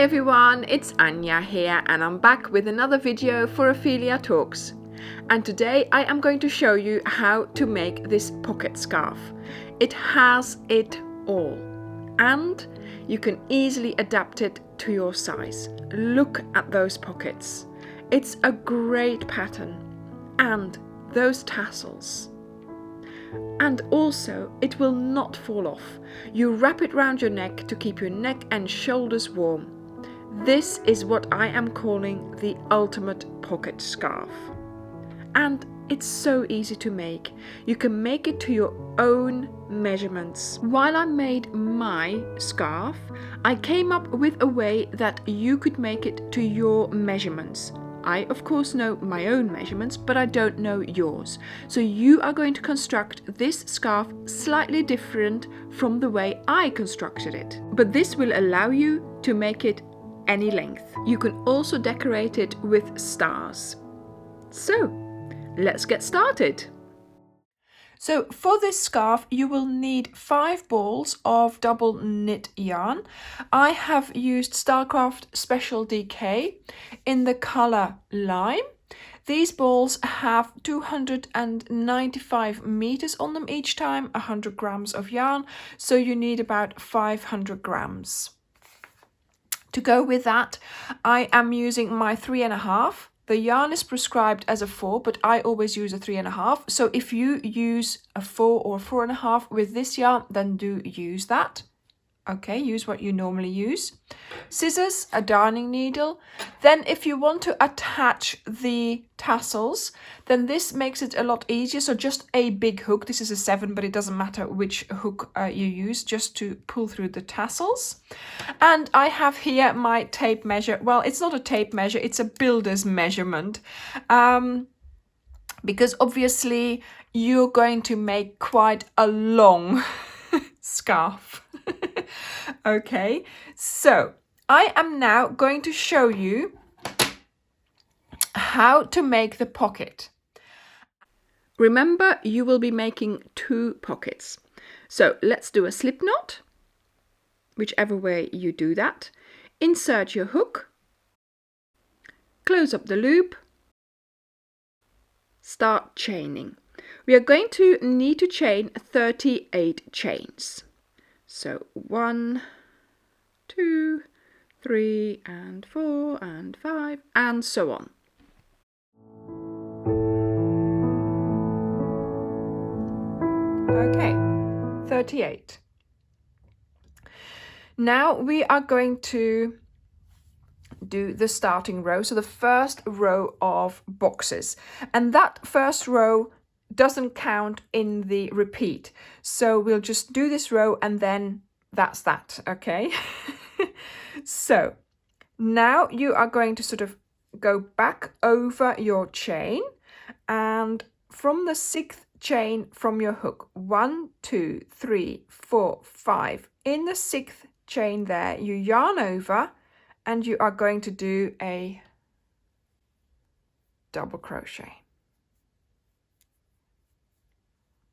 Hi everyone, it's Anja here and I'm back with another video for Ophelia Talks. And today I am going to show you how to make this pocket scarf. It has it all and you can easily adapt it to your size. Look at those pockets. It's a great pattern and those tassels. And also, it will not fall off. You wrap it round your neck to keep your neck and shoulders warm. This is what I am calling the ultimate pocket scarf. And it's so easy to make. You can make it to your own measurements. While I made my scarf, I came up with a way that you could make it to your measurements. I, of course, know my own measurements, but I don't know yours. So you are going to construct this scarf slightly different from the way I constructed it. But this will allow you to make it any length. You can also decorate it with stars. So, let's get started. So for this scarf you will need 5 balls of double knit yarn. I have used Starcraft Special DK in the colour lime. These balls have 295 meters on them each time, 100 grams of yarn, so you need about 500 grams. To go with that, I am using my 3.5. The yarn is prescribed as a 4, but I always use a 3.5. So if you use a 4 or 4.5 with this yarn, then do use that. Okay, use what you normally use. Scissors, a darning needle. Then if you want to attach the tassels, then this makes it a lot easier. So just a big hook. This is a 7, but it doesn't matter which hook you use, just to pull through the tassels. And I have here my tape measure. Well, it's not a tape measure, it's a builder's measurement. Because obviously you're going to make quite a long scarf. Okay, so I am now going to show you how to make the pocket. Remember, you will be making 2 pockets. So let's do a slip knot, whichever way you do that. Insert your hook, close up the loop, start chaining. We are going to need to chain 38 chains. So 1, 2, 3, and 4, and 5, and so on. Okay, 38. Now we are going to do the starting row, so the first row of boxes. And that first row doesn't count in the repeat. So we'll just do this row and then that's that, okay? So now you are going to sort of go back over your chain and from the 6th chain from your hook, 1, 2, 3, 4, 5. In the 6th chain there, you yarn over and you are going to do a double crochet.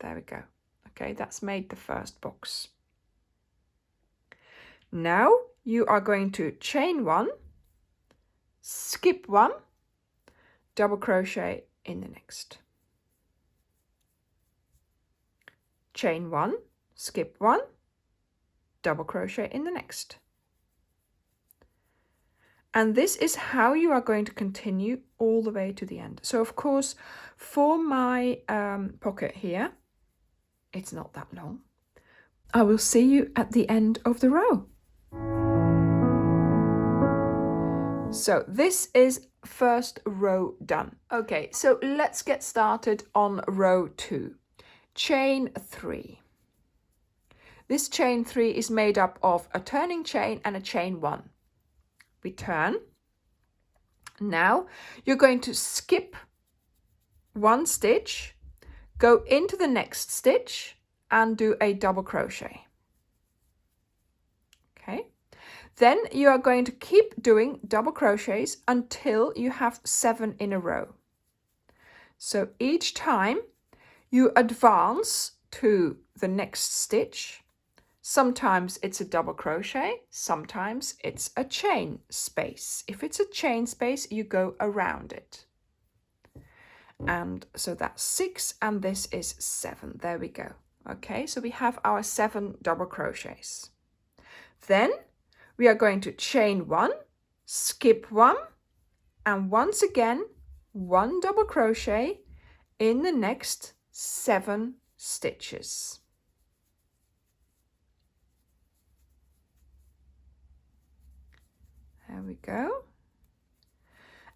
There we go. Okay, that's made the first box. Now you are going to chain 1, skip 1, double crochet in the next. Chain 1, skip 1, double crochet in the next. And this is how you are going to continue all the way to the end. So of course, for my pocket here, it's not that long. I will see you at the end of the row. So this is first row done. Okay, so let's get started on row 2. Chain 3. This chain 3 is made up of a turning chain and a chain 1. We turn. Now you're going to skip 1 stitch, go into the next stitch and do a double crochet. Okay, then you are going to keep doing double crochets until you have 7 in a row. So each time you advance to the next stitch, Sometimes it's a double crochet, sometimes it's a chain space. If it's a chain space, you go around it. And so that's 6 and this is 7. There we go. Okay, so we have our 7 double crochets. Then we are going to chain 1, skip 1, and once again 1 double crochet in the next 7 stitches. There we go.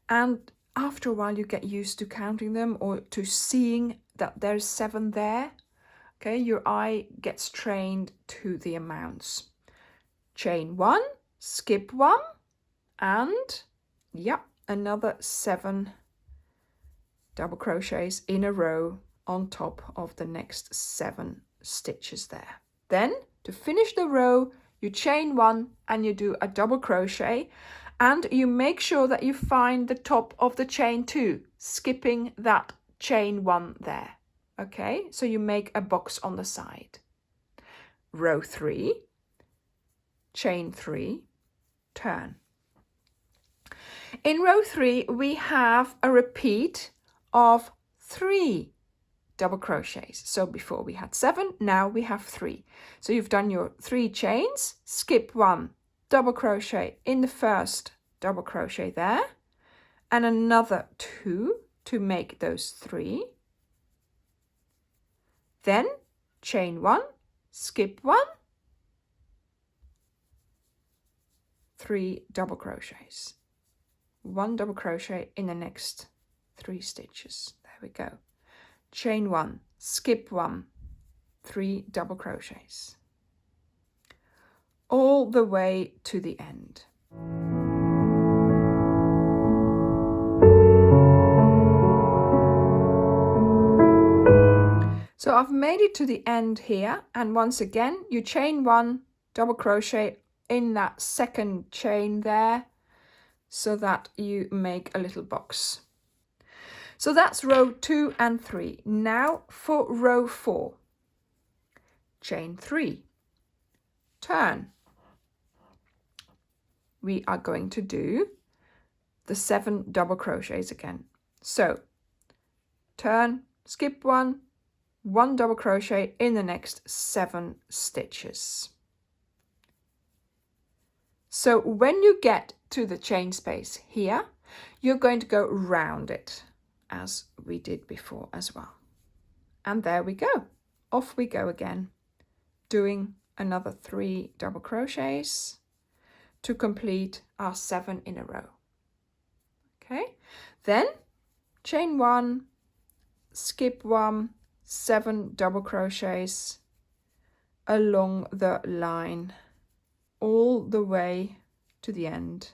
And after a while you get used to counting them or to seeing that there's 7 there. Okay, your eye gets trained to the amounts. Chain 1, skip 1, and another 7 double crochets in a row on top of the next 7 stitches there. Then to finish the row, you chain 1 and you do a double crochet, and you make sure that you find the top of the chain 2, skipping that chain 1 there. Okay, so you make a box on the side. Row 3, chain 3, turn. In row 3 we have a repeat of 3 double crochets. So before we had 7, now we have 3. So you've done your 3 chains, skip 1, double crochet in the first double crochet there, and another 2 to make those 3. Then chain 1, skip 1, 3 double crochets. 1 double crochet in the next 3 stitches. There we go. Chain 1, skip 1, 3 double crochets. All the way to the end. So I've made it to the end here, and once again you chain 1, double crochet in that second chain there, so that you make a little box. So that's row 2 and 3. Now for row 4. Chain 3, turn. We are going to do the 7 double crochets again. So turn, skip 1, 1 double crochet in the next 7 stitches. So when you get to the chain space here, you're going to go round it as we did before as well. And there we go. Off we go again, doing another 3 double crochets to complete our 7 in a row. Okay, then chain 1, skip 1, 7 double crochets along the line all the way to the end.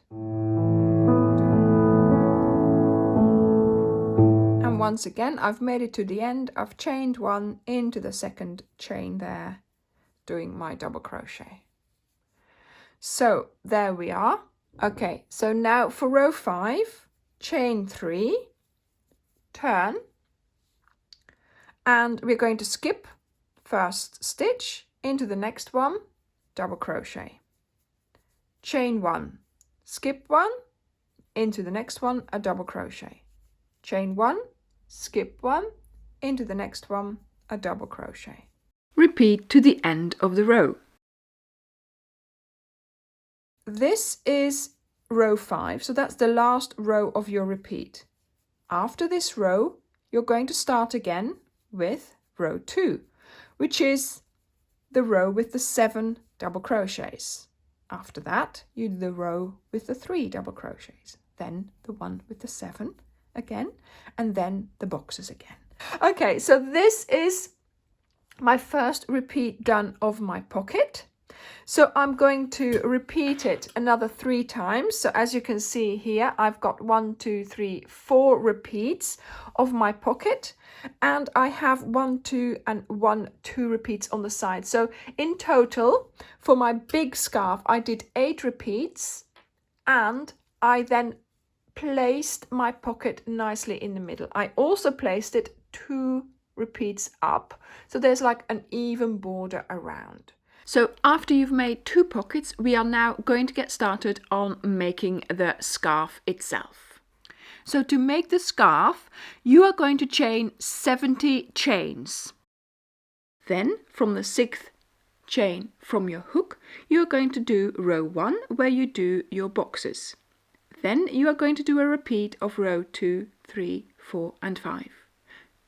And once again, I've made it to the end. I've chained 1 into the second chain there, doing my double crochet. So there we are. Okay, so now for row 5, chain 3, turn, and we're going to skip first stitch into the next one, double crochet. Chain 1, skip 1, into the next one, a double crochet. Chain 1, skip 1, into the next one, a double crochet. Repeat to the end of the row. This is row 5, so that's the last row of your repeat. After this row, you're going to start again with row 2, which is the row with the 7 double crochets. After that, you do the row with the 3 double crochets, then the one with the 7 again, and then the boxes again. Okay, so this is my first repeat done of my pocket. So I'm going to repeat it another 3 times. So as you can see here, I've got 1, 2, 3, 4 repeats of my pocket, and I have 1, 2 and 1, 2 repeats on the side. So in total, for my big scarf, I did 8 repeats, and I then placed my pocket nicely in the middle. I also placed it 2 repeats up, so there's like an even border around. So after you've made 2 pockets, we are now going to get started on making the scarf itself. So to make the scarf, you are going to chain 70 chains. Then from the 6th chain from your hook, you are going to do row 1 where you do your boxes. Then you are going to do a repeat of row 2, 3, 4 and 5.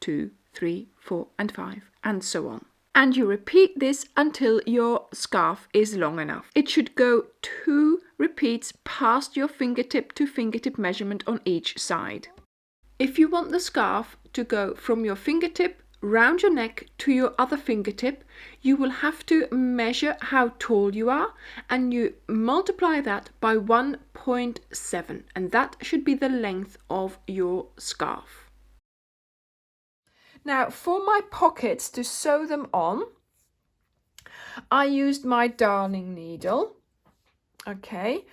2, 3, 4 and 5 and so on. And you repeat this until your scarf is long enough. It should go 2 repeats past your fingertip to fingertip measurement on each side. If you want the scarf to go from your fingertip round your neck to your other fingertip, you will have to measure how tall you are and you multiply that by 1.7, and that should be the length of your scarf. Now for my pockets, to sew them on, I used my darning needle, okay,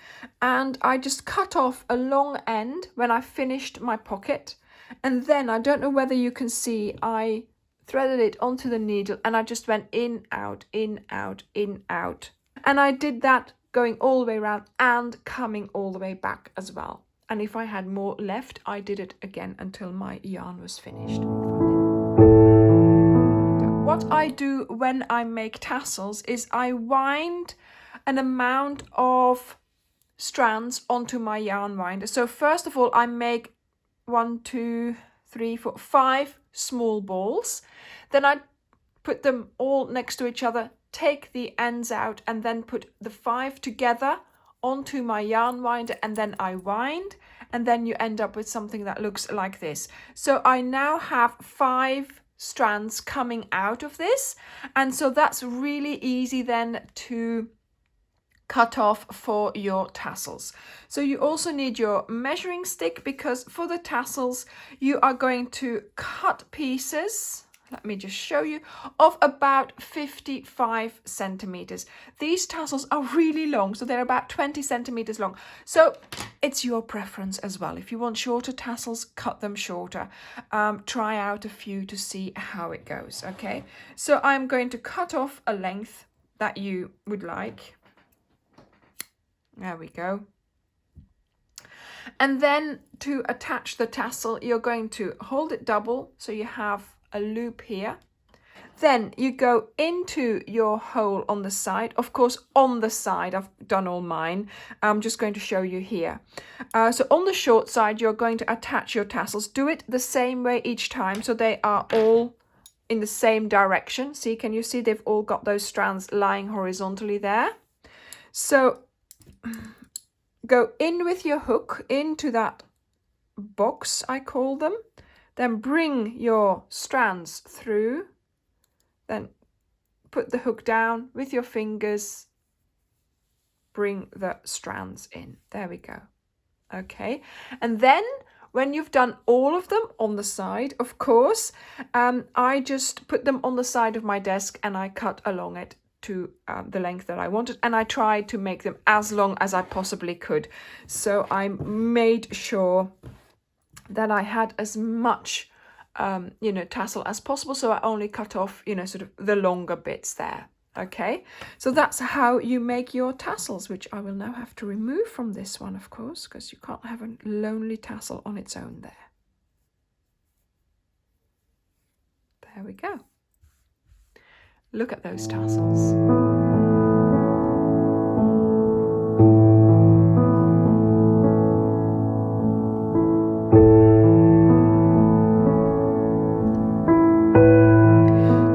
and I just cut off a long end when I finished my pocket, and then I don't know whether you can see, I threaded it onto the needle and I just went in, out, in, out, in, out, and I did that going all the way around and coming all the way back as well. And if I had more left, I did it again until my yarn was finished. What I do when I make tassels is I wind an amount of strands onto my yarn winder. So first of all, I make 1, 2, 3, 4, 5 small balls. Then I put them all next to each other, take the ends out, and then put the 5 together onto my yarn winder, and then I wind, and then you end up with something that looks like this. So I now have 5 strands coming out of this, and so that's really easy then to cut off for your tassels. So you also need your measuring stick, because for the tassels you are going to cut pieces, let me just show you, of about 55 centimeters. These tassels are really long, so they're about 20 centimeters long. So it's your preference as well. If you want shorter tassels, cut them shorter. Try out a few to see how it goes, okay? So I'm going to cut off a length that you would like. There we go. And then to attach the tassel, you're going to hold it double, so you have a loop here. Then you go into your hole on the side, of course on the side. I've done all mine. I'm just going to show you here. So on the short side, you're going to attach your tassels. Do it the same way each time, so they are all in the same direction. See, can you see they've all got those strands lying horizontally there? So go in with your hook into that box, I call them. Then bring your strands through. Then put the hook down with your fingers. Bring the strands in. There we go. Okay. And then when you've done all of them on the side, of course, I just put them on the side of my desk and I cut along it to the length that I wanted, and I tried to make them as long as I possibly could. So I made sure that I had as much tassel as possible, so I only cut off sort of the longer bits there. Okay, so that's how you make your tassels, which I will now have to remove from this one, of course, because you can't have a lonely tassel on its own there. There we go. Look at those tassels.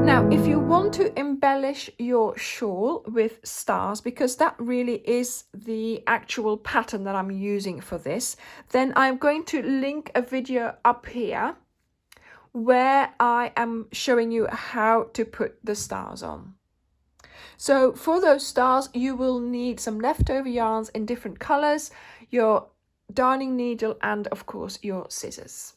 Now, if you want to embellish your shawl with stars, because that really is the actual pattern that I'm using for this, then I'm going to link a video up here where I am showing you how to put the stars on. So for those stars, you will need some leftover yarns in different colors, your darning needle, and of course your scissors.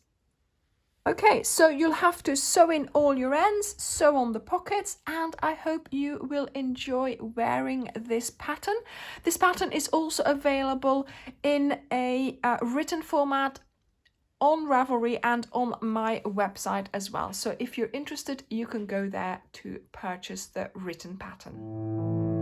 Okay, so you'll have to sew in all your ends, sew on the pockets, and I hope you will enjoy wearing this pattern. This pattern is also available in a written format on Ravelry and on my website as well. So if you're interested, you can go there to purchase the written pattern.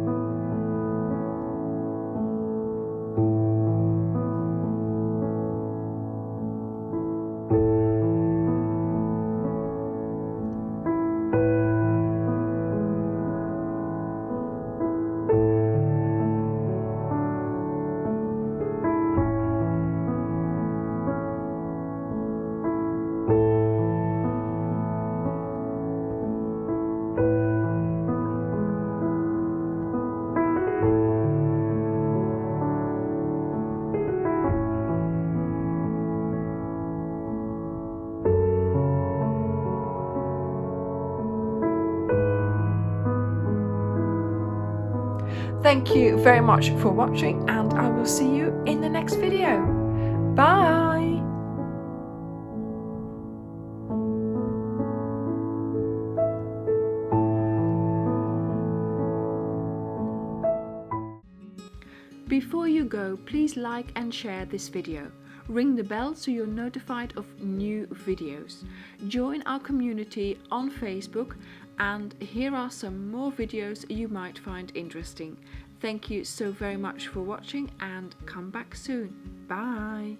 Thank you very much for watching, and I will see you in the next video. Bye! Before you go, please like and share this video. Ring the bell so you're notified of new videos. Join our community on Facebook, and here are some more videos you might find interesting. Thank you so very much for watching, and come back soon. Bye!